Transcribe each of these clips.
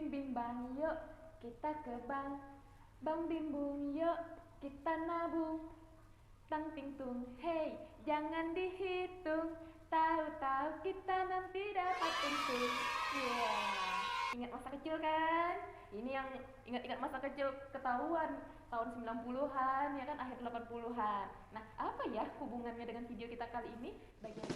bim bim bang yuk kita ke bank. Bang bim bum yuk kita nabung. Tang ting tung hey jangan dihitung. Tahu-tahu kita nanti dapat untung. Ingat masa kecil kan? Ini yang ingat-ingat masa kecil ketahuan tahun 90-an ya kan, akhir 80-an. Nah, apa ya hubungannya dengan video kita kali ini? Bagian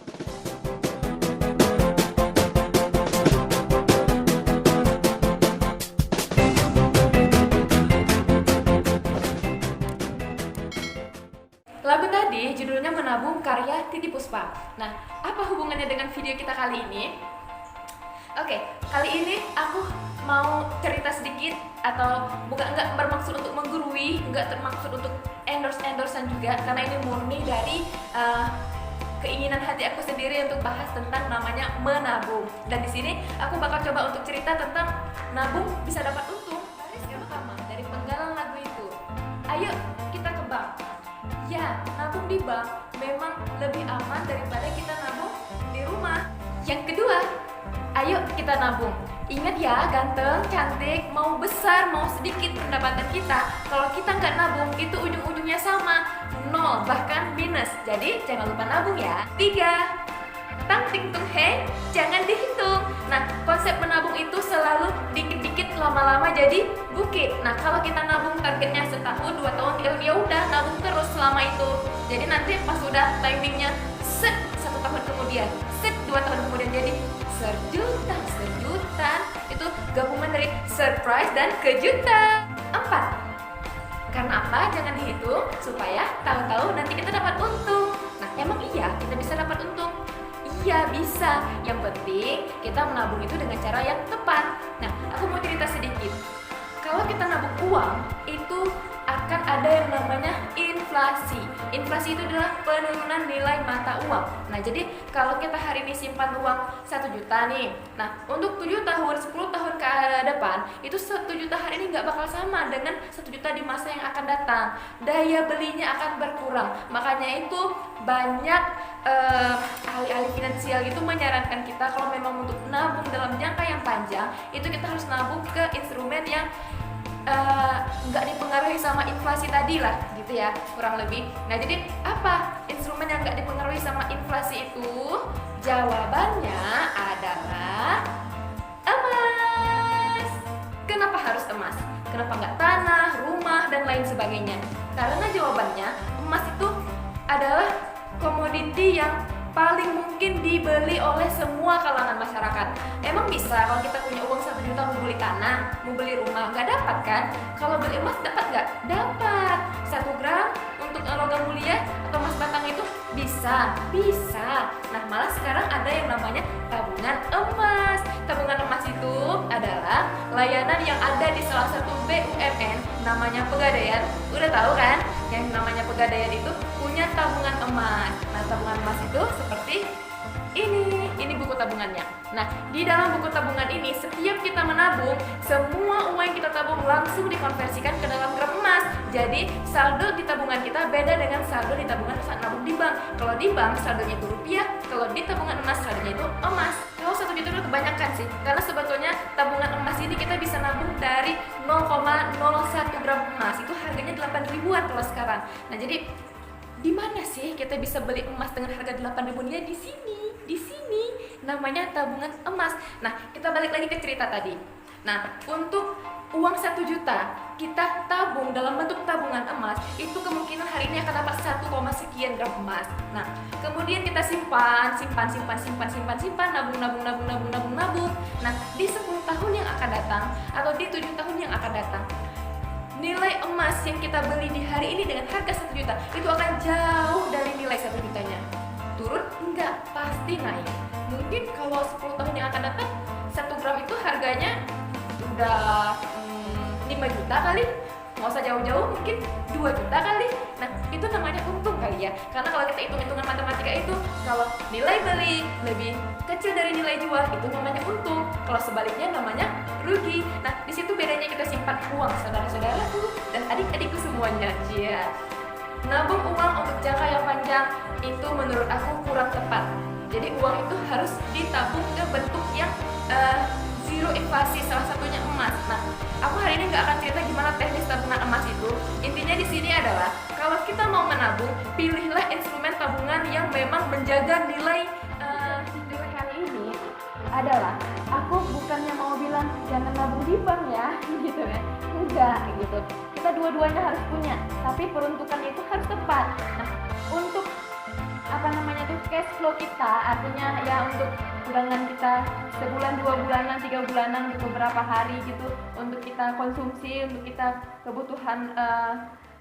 lagu tadi judulnya Menabung karya Titiek Puspa. Nah, apa hubungannya dengan video kita kali ini? Oke, kali ini aku mau cerita sedikit, atau nggak bermaksud untuk menggurui, nggak termaksud untuk endorse-endorsean juga, karena ini murni dari keinginan hati aku sendiri untuk bahas tentang namanya menabung. Dan di sini aku bakal coba untuk cerita tentang nabung bisa dapat untung. Baris yang pertama dari penggalan lagu itu, ayo kita ke bank. Ya, nabung di bank memang lebih aman daripada kita nabung di rumah. Yang kedua, ayo kita nabung. Ingat ya, ganteng, cantik, mau besar, mau sedikit pendapatan kita, kalau kita nggak nabung, itu ujung-ujungnya sama, nol, bahkan minus. Jadi jangan lupa nabung ya. 3. Tang ting tung hei, jangan dihitung. Nah, konsep menabung itu selalu dikit-dikit, lama-lama jadi bukit. Nah, kalau kita nabung targetnya setahun, 2 tahun, 3 tahun, ya udah nabung terus selama itu. Jadi nanti pas udah timingnya, set 1 tahun kemudian, set 2 tahun kemudian, jadi sejuta. Itu gabungan dari surprise dan kejutan. 4. Karena apa? Jangan dihitung supaya tahu-tahu nanti kita dapat untung. Nah, emang iya kita bisa dapat untung? Iya bisa, yang penting kita menabung itu dengan cara yang tepat. Nah, aku mau cerita sedikit. Kalau kita nabung uang, itu akan ada yang namanya inflasi. Inflasi itu adalah penurunan nilai mata uang. Nah, jadi kalau kita hari ini simpan uang 1 juta nih, nah untuk 7 tahun, 10 tahun ke depan, itu 1 juta hari ini nggak bakal sama dengan 1 juta di masa yang akan datang. Daya belinya akan berkurang. Makanya itu banyak ahli-ahli finansial itu menyarankan kita kalau memang untuk nabung dalam jangka yang panjang, itu kita harus nabung ke instrumen yang nggak dipengaruhi sama inflasi tadi lah, gitu ya, kurang lebih. Nah, jadi apa instrumen yang nggak dipengaruhi sama inflasi itu? Jawabannya adalah emas. Kenapa harus emas? Kenapa nggak tanah, rumah, dan lain sebagainya? Karena jawabannya emas itu adalah komoditi yang paling mungkin dibeli oleh semua kalangan masyarakat. Emang bisa kalau kita punya uang 1 juta mau beli tanah, mau beli rumah? Nggak dapat kan? Kalau beli emas dapat nggak? Dapat. 1 gram untuk logam mulia atau emas batang itu bisa. Nah, malah sekarang ada yang namanya tabungan emas. Tabungan emas itu adalah layanan yang ada di salah satu BUMN namanya Pegadaian. Udah tahu kan? Yang namanya Pegadaian itu punya tabungan emas. Nah, tabungan emas itu seperti ini buku tabungannya. Nah, di dalam buku tabungan ini setiap kita menabung, semua uang yang kita tabung langsung dikonversikan ke dalam gram emas. Jadi saldo di tabungan kita beda dengan saldo di tabungan saat nabung di bank. Kalau di bank saldonya itu rupiah, kalau di tabungan emas saldonya itu emas. Kalau 1 juta itu kebanyakan sih, karena sebetulnya tabungan emas ini kita bisa nabung dari 0,01 gram emas. Itu harganya 8 ribuan kalau sekarang. Nah, jadi di mana sih kita bisa beli emas dengan harga 8 ribuan? Ya di sini namanya tabungan emas. Nah, kita balik lagi ke cerita tadi. Nah, untuk uang 1 juta kita tabung dalam bentuk tabungan emas, itu kemungkinan hari ini akan dapat 1, sekian gram emas. Nah, kemudian kita simpan, nabung. Nah, di 10 tahun yang akan datang atau di 7 tahun yang akan datang, nilai emas yang kita beli di hari ini dengan harga 1 juta itu akan jauh dari nilai 1 jutanya. Turun? Enggak, pasti naik. Mungkin kalau 10 tahun yang akan datang 1 gram itu harganya udah 5 juta kali. Nggak usah jauh-jauh, mungkin 2 juta kali. Nah, itu namanya untung kali ya. Karena kalau kita hitung-hitungan matematika itu, kalau nilai beli lebih kecil dari nilai jual, itu namanya untung. Kalau sebaliknya namanya rugi. Nah, di situ bedanya kita simpan uang, saudara-saudaraku dan adik-adikku semuanya. Cia. Nabung uang untuk jangka yang panjang itu menurut aku kurang tepat. Jadi uang itu harus ditabung ke bentuk yang zero inflasi, salah satunya emas. menabung, pilihlah instrumen tabungan yang memang menjaga nilai. Video kali ini adalah aku bukannya mau bilang jangan nabung di bank ya gitu ya, enggak gitu, kita dua-duanya harus punya, tapi peruntukannya itu harus tepat. Nah, untuk cash flow kita, artinya ya untuk kurangan kita sebulan, 2 bulanan, 3 bulanan, untuk beberapa hari gitu, untuk kita konsumsi, untuk kita kebutuhan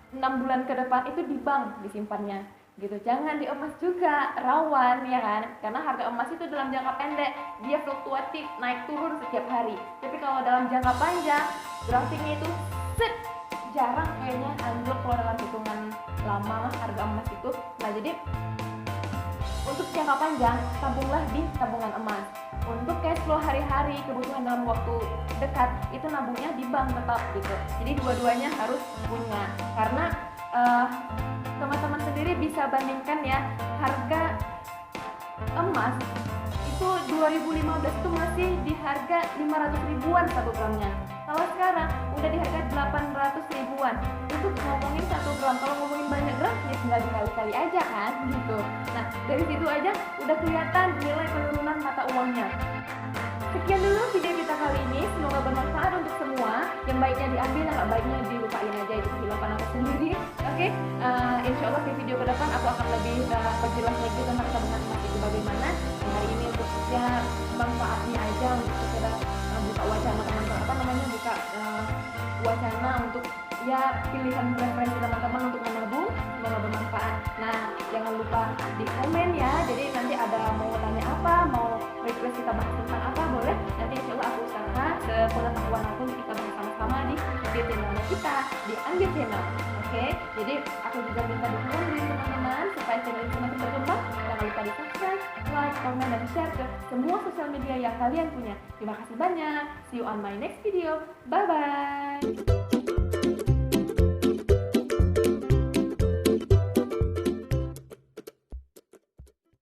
6 bulan ke depan, itu di bank disimpannya gitu. Jangan di emas juga, rawan ya kan, karena harga emas itu dalam jangka pendek dia fluktuatif, naik turun setiap hari. Tapi kalau dalam jangka panjang, grafiknya itu jarang kayaknya anjlok kalau dalam hitungan lama harga emas itu. Nah, jadi untuk jangka panjang, tabunglah di tabungan emas. Untuk cash flow hari-hari, kebutuhan dalam waktu dekat, itu nabungnya di bank tetap gitu. Jadi dua-duanya harus punya. Karena teman-teman sendiri bisa bandingkan ya, harga emas itu 2015 itu masih di harga 500 ribuan 1 gramnya. Kalau sekarang udah di harga 800 ribuan. Itu ngomongin 1 gram. Kalau ngomongin banyak gram, ya tinggal dikali-kali aja kan gitu. Nah, dari situ aja udah kelihatan nilai penurunan mata uangnya. Sekian dulu video kita kali ini, semoga bermanfaat untuk semua. Yang baiknya diambil, yang nggak baiknya dilupain aja, itu kehidupan aku sendiri. Oke, insya Allah di video ke depan aku akan lebih perjelas lagi tentang tabungan emas itu bagaimana. Hari ini untuk ya manfaatnya aja, untuk sekedar buka wacana teman-teman, buka wacana untuk ya pilihan preferensi teman-teman untuk menabung. Semoga bermanfaat. Nah, jangan lupa di komen ya, jadi nanti ada mau tanya apa, mau request kita bahas tentang apa, boleh. Nanti insya Allah aku usaha sepengetahuan aku untuk kita bahas sama-sama di channelnya kita, di Anggit Channel. Oke, jadi aku juga minta dukungan dari teman-teman supaya channel ini semakin berkembang. Jangan lupa di subscribe, like, komen, dan share ke semua sosial media yang kalian punya. Terima kasih banyak. See you on my next video. Bye-bye.